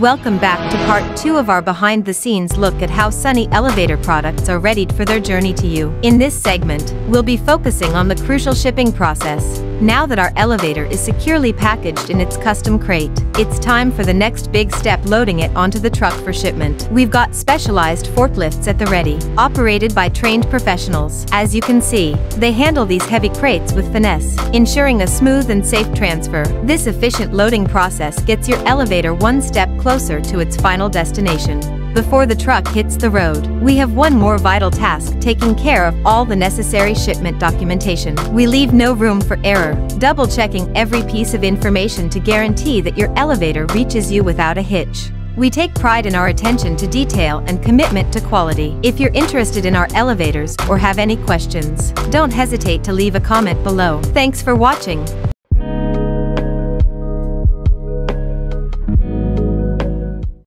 Welcome back to part 2 of our behind-the-scenes look at how Sunny elevator products are readied for their journey to you. In this segment, we'll be focusing on the crucial shipping process. Now that our elevator is securely packaged in its custom crate, it's time for the next big step: loading it onto the truck for shipment. We've got specialized forklifts at the ready, operated by trained professionals. As you can see, they handle these heavy crates with finesse, ensuring a smooth and safe transfer. This efficient loading process gets your elevator one step closer to its final destination. Before the truck hits the road, we have one more vital task: taking care of all the necessary shipment documentation. We leave no room for error, double-checking every piece of information to guarantee that your elevator reaches you without a hitch. We take pride in our attention to detail and commitment to quality. If you're interested in our elevators or have any questions, don't hesitate to leave a comment below. Thanks for watching.